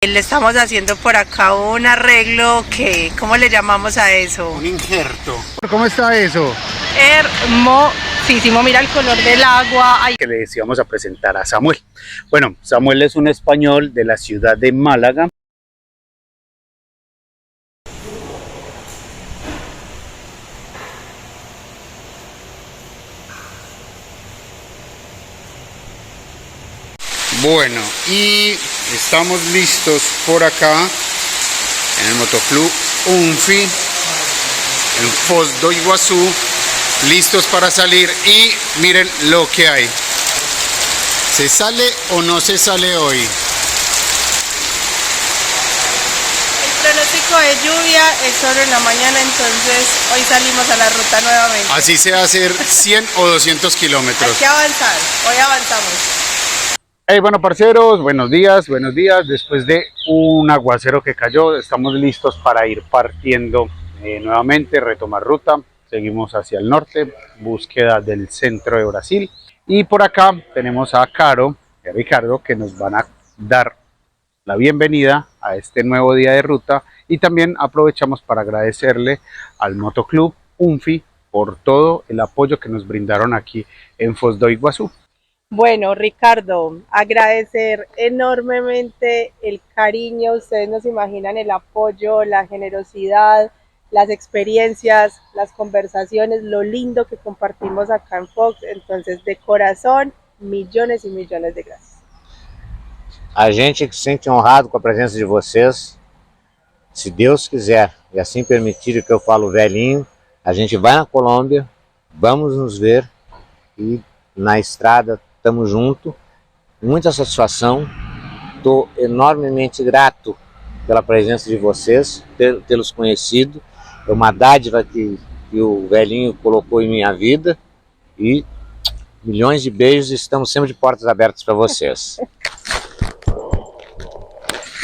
Le estamos haciendo por acá un arreglo que, ¿cómo le llamamos a eso? Un injerto. ¿Cómo está eso? Hermosísimo, mira el color del agua. Ay. Que les íbamos a presentar a Samuel. Bueno, Samuel es un español de la ciudad de Málaga. Bueno, y estamos listos por acá en el motoclub UNFI en Foz do Iguazú, listos para salir y miren lo que hay. ¿Se sale o no se sale hoy? El pronóstico de lluvia es solo en la mañana, entonces hoy salimos a la ruta nuevamente. Así sea hacer 100 o 200 kilómetros. Hay que avanzar, hoy avanzamos. Hey, bueno, parceros, buenos días. Después de un aguacero que cayó, estamos listos para ir partiendo nuevamente, retomar ruta. Seguimos hacia el norte, búsqueda del centro de Brasil. Y por acá tenemos a Caro y a Ricardo, que nos van a dar la bienvenida a este nuevo día de ruta. Y también aprovechamos para agradecerle al Motoclub UNFI por todo el apoyo que nos brindaron aquí en Foz do Iguazú. Bueno, Ricardo, agradecer enormemente el cariño, ustedes nos imaginan el apoyo, la generosidad, las experiencias, las conversaciones, lo lindo que compartimos acá en Fox, entonces de corazón, millones y millones de gracias. A gente que se sente honrado com a presença de vocês, se Deus quiser e assim permitir que eu falo velhinho, a gente vai na Colômbia, vamos nos ver e na estrada estamos juntos, muita satisfação, estou enormemente grato pela presença de vocês, tê-los conhecido, é uma dádiva que o velhinho colocou em minha vida e milhões de beijos e estamos sempre de portas abertas para vocês.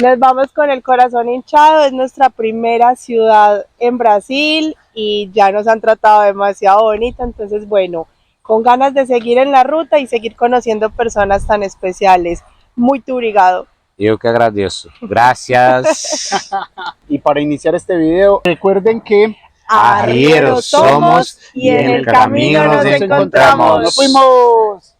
Nos vamos con el corazón hinchado, es nuestra primera ciudad en Brasil y ya nos han tratado demasiado bonito, entonces bueno, con ganas de seguir en la ruta y seguir conociendo personas tan especiales. Muito obrigado. Eu que agradeço. Gracias. Y para iniciar este video, recuerden que Arrieros somos y en el camino nos encontramos. ¡Nos fuimos!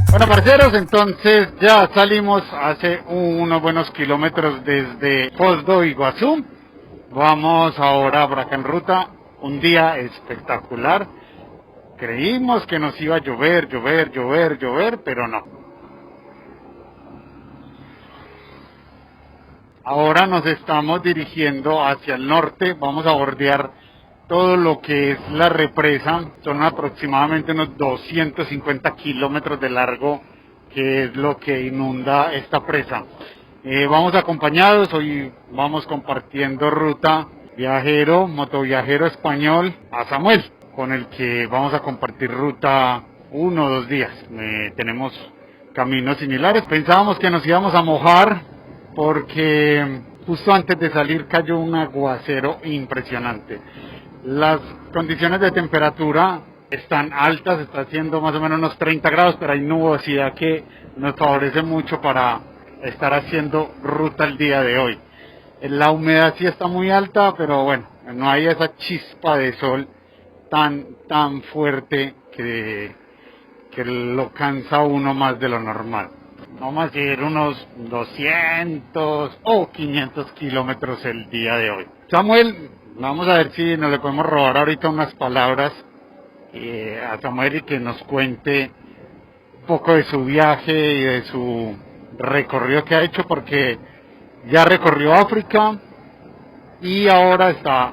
Bueno, parceros, entonces ya salimos hace unos buenos kilómetros desde Foz do Iguazú. Vamos ahora por acá en ruta, un día espectacular. Creímos que nos iba a llover, pero no. Ahora nos estamos dirigiendo hacia el norte, vamos a bordear todo lo que es la represa, son aproximadamente unos 250 kilómetros de largo, que es lo que inunda esta presa. Vamos acompañados, hoy vamos compartiendo ruta, motoviajero español, a Samuel, con el que vamos a compartir ruta 1 o 2 días. Tenemos caminos similares, pensábamos que nos íbamos a mojar, porque justo antes de salir cayó un aguacero impresionante. Las condiciones de temperatura están altas, está haciendo más o menos unos 30 grados, pero hay nubosidad que nos favorece mucho para estar haciendo ruta el día de hoy. La humedad sí está muy alta, pero bueno, no hay esa chispa de sol tan fuerte que lo cansa uno más de lo normal. Vamos a ir unos 200 o 500 kilómetros el día de hoy. Samuel, vamos a ver si nos le podemos robar ahorita unas palabras a Samuel y que nos cuente un poco de su viaje y de su recorrido que ha hecho, porque ya recorrió África y ahora está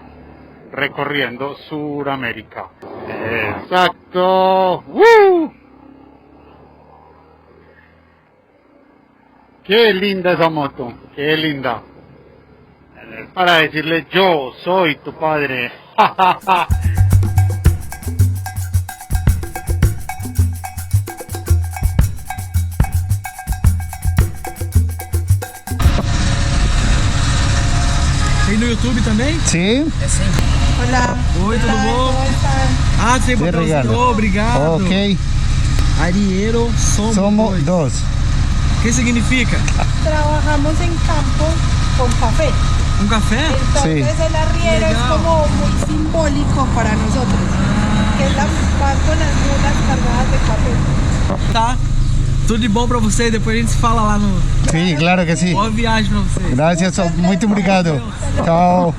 recorriendo Suramérica. Exacto. ¡Woo! Qué linda esa moto, qué linda. Para decirle, yo soy tu padre. Tem no YouTube também? Sí. É sempre. Hola. Oi, tudo bom? ¿Cómo están? Ah, você botou o Ricardo. senhor, obrigado. Ok, Ariero somos dos. O que significa? Trabajamos en campo con café. Um café? Entonces el arriero es Legal. como muy simbólico para nosotros. Que es la van con las mulas cargadas de café. Tá. Tudo de bom pra você, depois a gente se fala lá no... Sí, claro que sí. Boa viagem pra vocês. Gracias, muito obrigado. Chao.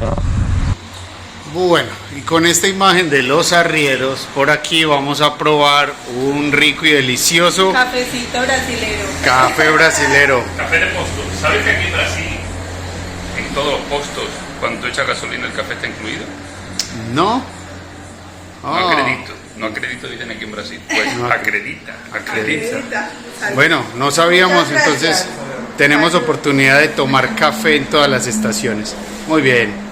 Bueno, y con esta imagen de los arrieros, por aquí vamos a probar un rico y delicioso Cafecito brasilero. café brasilero. Café de postos. ¿Sabes que aquí en Brasil, en todos los postos, cuando tú echas gasolina, el café está incluido? ¿No? No Ah. acredito. No acredito, dicen aquí en Brasil. Pues No acredita. Bueno, no sabíamos, Muchas gracias. entonces tenemos oportunidad de tomar café en todas las estaciones. Muy bien.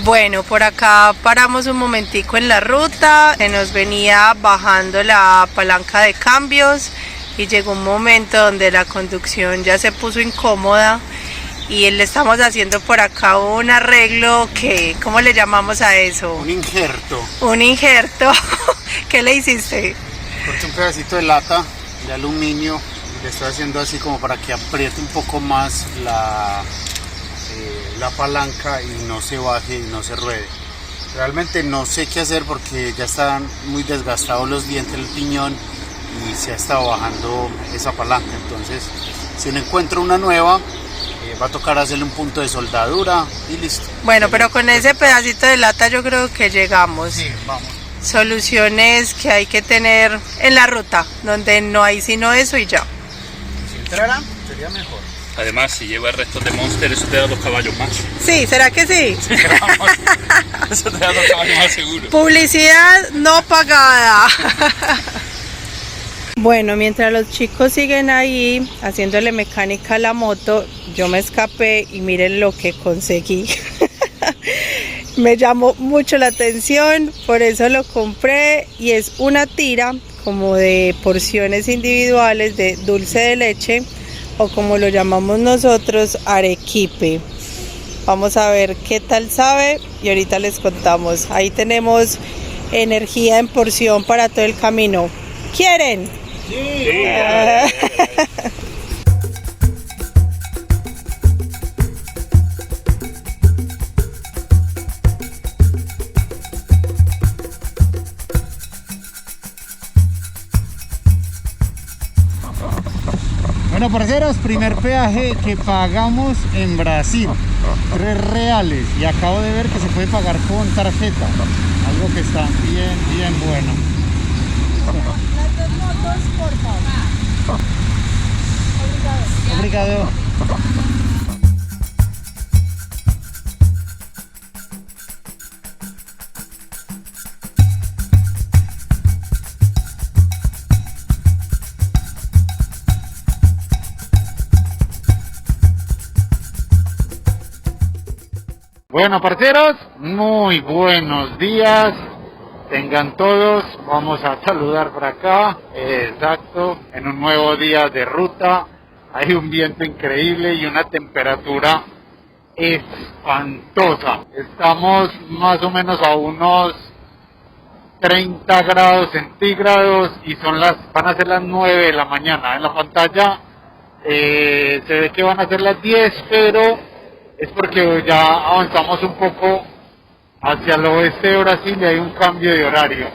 Bueno, por acá paramos un momentico en la ruta, se nos venía bajando la palanca de cambios y llegó un momento donde la conducción ya se puso incómoda y le estamos haciendo por acá un arreglo que, ¿cómo le llamamos a eso? Un injerto. Un injerto. ¿Qué le hiciste? Corté un pedacito de lata de aluminio y le estoy haciendo así como para que apriete un poco más la palanca y no se baje y no se ruede. Realmente no sé qué hacer porque ya están muy desgastados los dientes del piñón y se ha estado bajando esa palanca. Entonces, si uno encuentra una nueva, va a tocar hacerle un punto de soldadura y listo. Bueno, pero con ese pedacito de lata yo creo que llegamos. Sí, vamos. Soluciones que hay que tener en la ruta, donde no hay sino eso y ya. Si entrara, sería mejor. Además, si lleva restos de Monster, eso te da 2 caballos más. Sí, ¿será que sí? Vamos, eso te da 2 caballos más seguro. Publicidad no pagada. Bueno, mientras los chicos siguen ahí haciéndole mecánica a la moto, yo me escapé y miren lo que conseguí. Me llamó mucho la atención, por eso lo compré y es una tira como de porciones individuales de dulce de leche o como lo llamamos nosotros, arequipe. Vamos a ver qué tal sabe y ahorita les contamos. Ahí tenemos energía en porción para todo el camino. ¿Quieren? Sí. Bueno, parceros, primer peaje que pagamos en Brasil, 3 reales. Y acabo de ver que se puede pagar con tarjeta, algo que está bien bueno. Las dos motos, por favor. Obrigado. Bueno, parceros, muy buenos días. Tengan todos, vamos a saludar por acá, exacto, en un nuevo día de ruta. Hay un viento increíble y una temperatura espantosa. Estamos más o menos a unos 30 grados centígrados y van a ser las 9 de la mañana. En la pantalla se ve que van a ser las 10, pero es porque ya avanzamos un poco hacia el oeste de Brasil y hay un cambio de horario.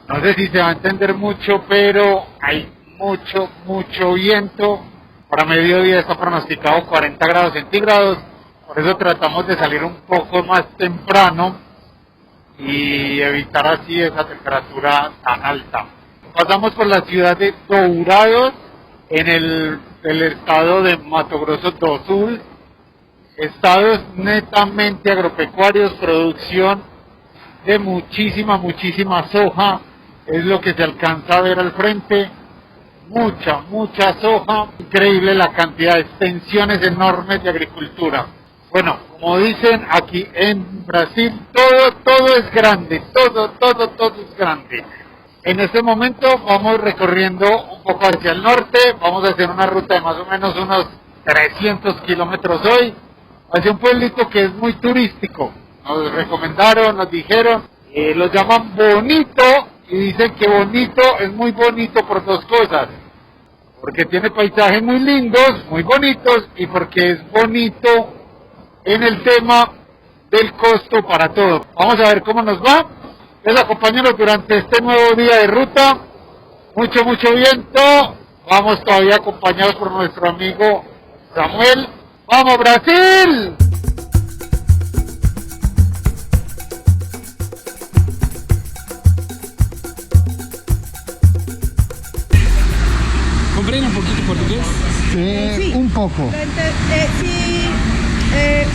No sé si se va a entender mucho, pero hay mucho viento. Para mediodía está pronosticado 40 grados centígrados, por eso tratamos de salir un poco más temprano y evitar así esa temperatura tan alta. Pasamos por la ciudad de Dourados, en el estado de Mato Grosso do Sul. Estados netamente agropecuarios, producción de muchísima soja, es lo que se alcanza a ver al frente, mucha soja, increíble la cantidad de extensiones enormes de agricultura. Bueno, como dicen aquí en Brasil, todo es grande, todo es grande. En este momento vamos recorriendo un poco hacia el norte, vamos a hacer una ruta de más o menos unos 300 kilómetros hoy, hacia un pueblito que es muy turístico. Nos recomendaron, nos dijeron, lo llaman Bonito, y dicen que Bonito es muy bonito por dos cosas, porque tiene paisajes muy lindos, muy bonitos, y porque es bonito en el tema del costo para todo. Vamos a ver cómo nos va. Les acompañamos durante este nuevo día de ruta. Mucho viento. Vamos todavía acompañados por nuestro amigo Samuel. ¡Vamos, Brasil! ¿Comprende un poquito portugués? Sí. Un poco.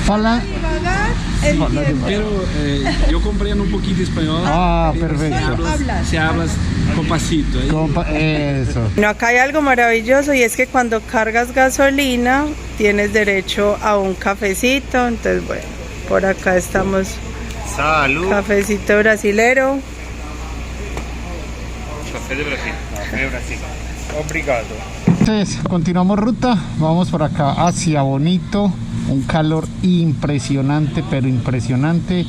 Fala. Pero yo comprendo un poquito español. Ah, perfecto. Se hablas con pasito. Eso. Bueno, acá hay algo maravilloso y es que cuando cargas gasolina tienes derecho a un cafecito. Entonces, bueno, por acá estamos. Salud. Cafecito brasilero. Café de Brasil. Café de Brasil. Obrigado. Entonces, continuamos ruta, vamos por acá hacia Bonito, un calor impresionante, pero impresionante.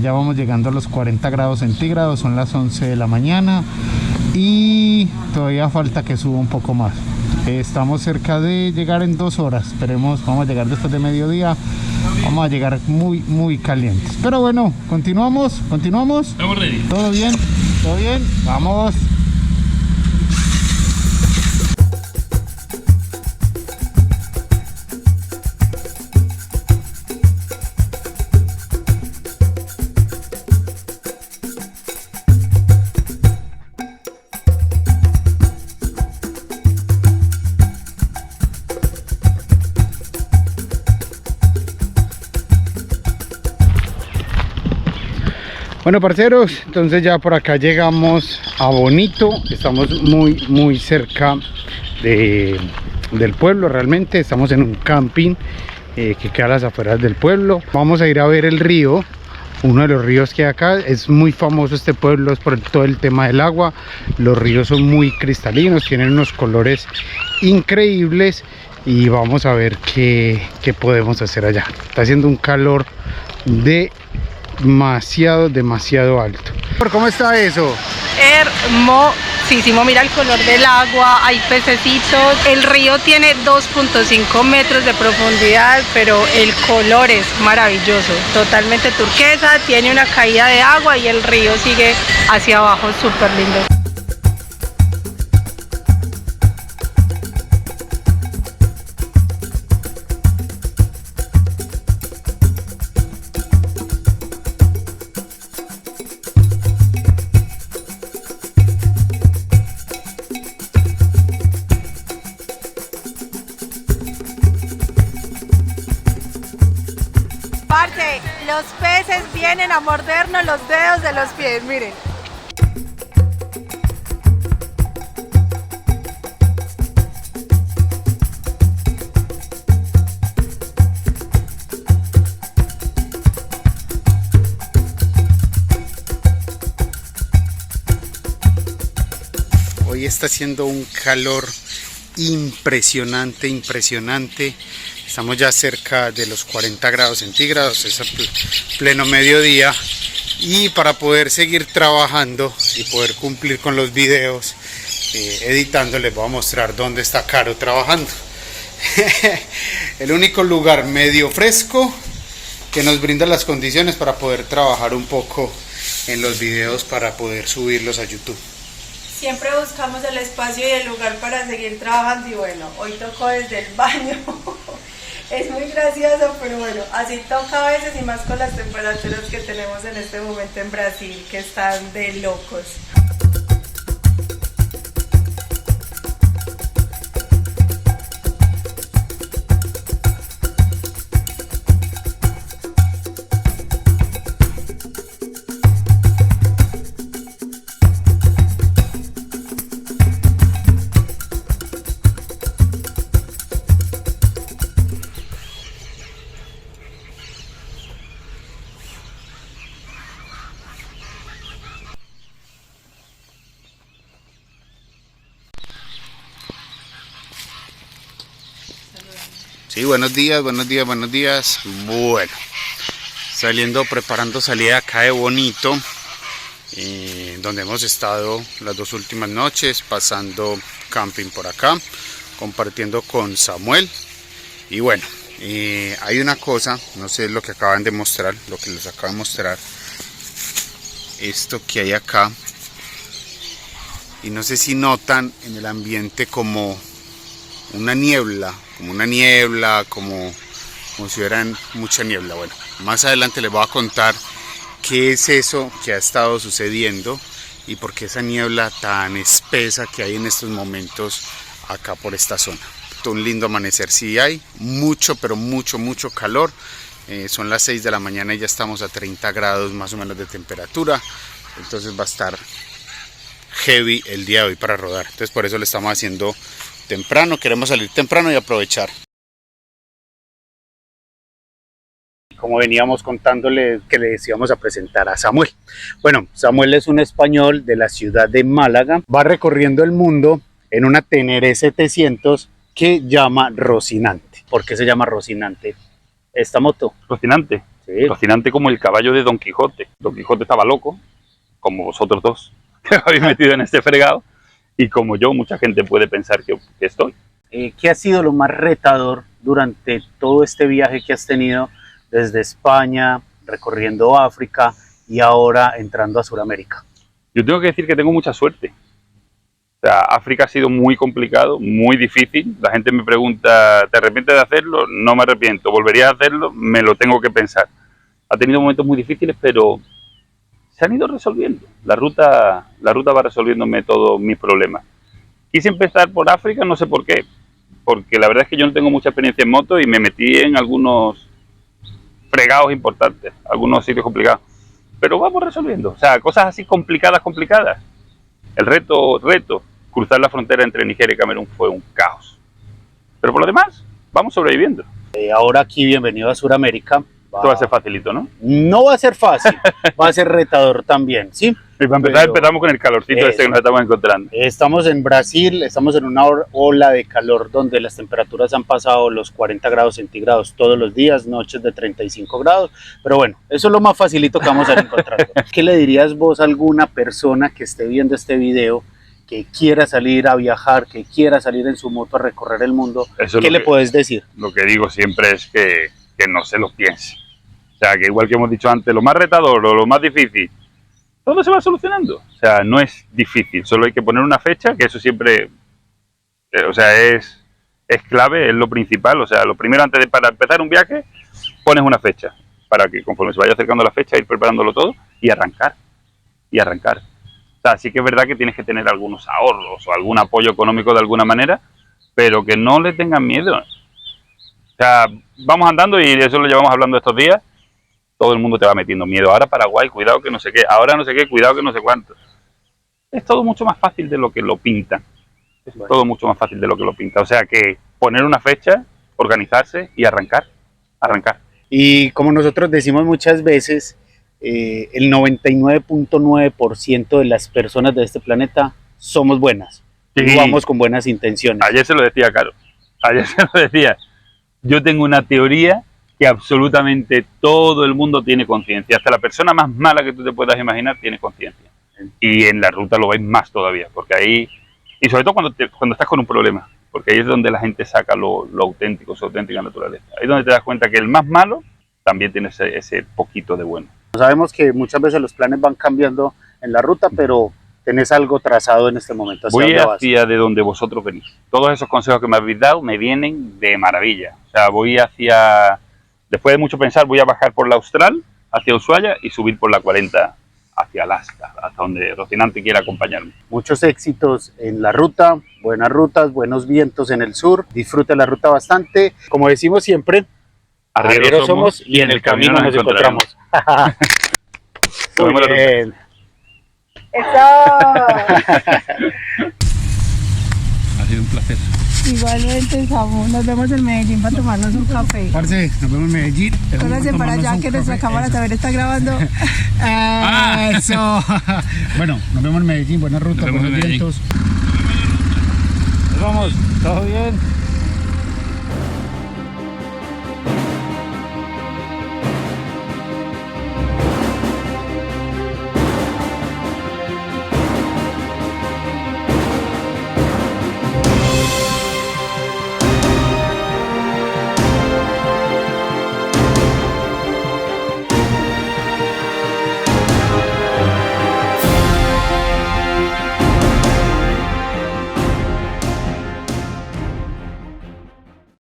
Ya vamos llegando a los 40 grados centígrados, son las 11 de la mañana y todavía falta que suba un poco más. Estamos cerca de llegar en 2 horas, esperemos, vamos a llegar después de mediodía, vamos a llegar muy calientes. Pero bueno, continuamos. Estamos ready. ¿Todo bien? Vamos. Bueno, parceros, entonces ya por acá llegamos a Bonito, estamos muy cerca del pueblo, realmente estamos en un camping que queda a las afueras del pueblo. Vamos a ir a ver el río, uno de los ríos que hay acá. Es muy famoso este pueblo, es por todo el tema del agua. Los ríos son muy cristalinos, tienen unos colores increíbles y vamos a ver qué podemos hacer allá. Está haciendo un calor demasiado alto. ¿Cómo está eso? Hermosísimo, mira el color del agua, hay pececitos, el río tiene 2.5 metros de profundidad, pero el color es maravilloso, totalmente turquesa, tiene una caída de agua y el río sigue hacia abajo, súper lindo. Parce, los peces vienen a mordernos los dedos de los pies, miren. Hoy está haciendo un calor impresionante. Estamos ya cerca de los 40 grados centígrados, es a pleno mediodía. Y para poder seguir trabajando y poder cumplir con los videos, editando, les voy a mostrar dónde está Caro trabajando. El único lugar medio fresco que nos brinda las condiciones para poder trabajar un poco en los videos, para poder subirlos a YouTube. Siempre buscamos el espacio y el lugar para seguir trabajando y bueno, hoy tocó desde el baño. Es muy gracioso, pero bueno, así toca a veces y más con las temperaturas que tenemos en este momento en Brasil, que están de locos. Sí, buenos días, buenos días, buenos días. Bueno, preparando salida acá de Bonito, donde hemos estado las 2 últimas noches, pasando camping por acá, compartiendo con Samuel. Y bueno, hay una cosa, no sé lo que acaban de mostrar, lo que les acabo de mostrar, esto que hay acá, y no sé si notan en el ambiente como una niebla, como si hubiera mucha niebla. Bueno, más adelante les voy a contar qué es eso que ha estado sucediendo y por qué esa niebla tan espesa que hay en estos momentos acá por esta zona. Un lindo amanecer, sí hay mucho, pero mucho calor. Son las 6 de la mañana y ya estamos a 30 grados más o menos de temperatura, entonces va a estar heavy el día de hoy para rodar. Entonces por eso lo estamos haciendo temprano, queremos salir temprano y aprovechar. Como veníamos contándoles que les íbamos a presentar a Samuel. Bueno, Samuel es un español de la ciudad de Málaga, va recorriendo el mundo en una Tenere 700 que llama Rocinante. ¿Por qué se llama Rocinante esta moto? Rocinante. Sí. Rocinante como el caballo de Don Quijote. Don Quijote estaba loco, como vosotros dos, que habéis metido en este fregado, y como yo, mucha gente puede pensar que estoy. ¿Qué ha sido lo más retador durante todo este viaje que has tenido desde España, recorriendo África y ahora entrando a Sudamérica? Yo tengo que decir que tengo mucha suerte. O sea, África ha sido muy complicado, muy difícil. La gente me pregunta, ¿te arrepientes de hacerlo? No me arrepiento. ¿Volvería a hacerlo? Me lo tengo que pensar. Ha tenido momentos muy difíciles, pero se han ido resolviendo. La ruta va resolviéndome todos mis problemas. Quise empezar por África, no sé por qué. Porque la verdad es que yo no tengo mucha experiencia en moto y me metí en algunos fregados importantes, algunos sitios complicados. Pero vamos resolviendo. O sea, cosas así complicadas. El reto, cruzar la frontera entre Nigeria y Camerún fue un caos. Pero por lo demás, vamos sobreviviendo. Ahora aquí, bienvenido a Sudamérica. Esto va a ser facilito, ¿no? No va a ser fácil, va a ser retador también, ¿sí? Y para empezar, empezamos con el calorcito este que nos estamos encontrando. Estamos en Brasil, estamos en una ola de calor donde las temperaturas han pasado los 40 grados centígrados todos los días, noches de 35 grados, pero bueno, eso es lo más facilito que vamos a ir encontrando. ¿Qué le dirías vos a alguna persona que esté viendo este video, que quiera salir a viajar, que quiera salir en su moto a recorrer el mundo? ¿Qué le puedes decir? Lo que digo siempre es que no se lo piense. O sea, que igual que hemos dicho antes, lo más retador o lo más difícil, todo se va solucionando. O sea, no es difícil, solo hay que poner una fecha, que eso siempre, o sea, es clave, es lo principal. O sea, lo primero para empezar un viaje, pones una fecha, para que conforme se vaya acercando la fecha, ir preparándolo todo y arrancar. O sea, sí que es verdad que tienes que tener algunos ahorros o algún apoyo económico de alguna manera, pero que no le tengan miedo. O sea, vamos andando y eso lo llevamos hablando estos días. Todo el mundo te va metiendo miedo. Ahora Paraguay, cuidado que no sé qué. Ahora no sé qué, cuidado que no sé cuánto. Es todo mucho más fácil de lo que lo pintan. Todo mucho más fácil de lo que lo pintan. O sea que poner una fecha, organizarse y arrancar. Y como nosotros decimos muchas veces, el 99.9% de las personas de este planeta somos buenas. Sí. Y vamos con buenas intenciones. Ayer se lo decía, Caro. Yo tengo una teoría que absolutamente todo el mundo tiene conciencia. Hasta la persona más mala que tú te puedas imaginar tiene conciencia. Y en la ruta lo veis más todavía, porque ahí, y sobre todo cuando estás con un problema, porque ahí es donde la gente saca lo auténtico, su auténtica naturaleza. Ahí es donde te das cuenta que el más malo también tiene ese poquito de bueno. Sabemos que muchas veces los planes van cambiando en la ruta, pero tenés algo trazado en este momento. Voy hacia de donde vosotros venís. Todos esos consejos que me habéis dado me vienen de maravilla. O sea, voy hacia... Después de mucho pensar, voy a bajar por la Austral, hacia Ushuaia, y subir por la 40 hacia Alaska, hasta donde Rocinante quiera acompañarme. Muchos éxitos en la ruta, buenas rutas, buenos vientos en el sur. Disfruta la ruta bastante. Como decimos siempre, arrieros somos y en el camino nos encontramos. Muy bien. ¡Eso! Ha sido un placer. Igualmente, Samu. Nos vemos en Medellín para tomarnos un café. Parce, nos vemos en Medellín. Córrase para allá que nuestra cámara también está grabando. Eso. Bueno, nos vemos en Medellín. Buena ruta, buenos vientos. Nos vamos. ¿Todo bien?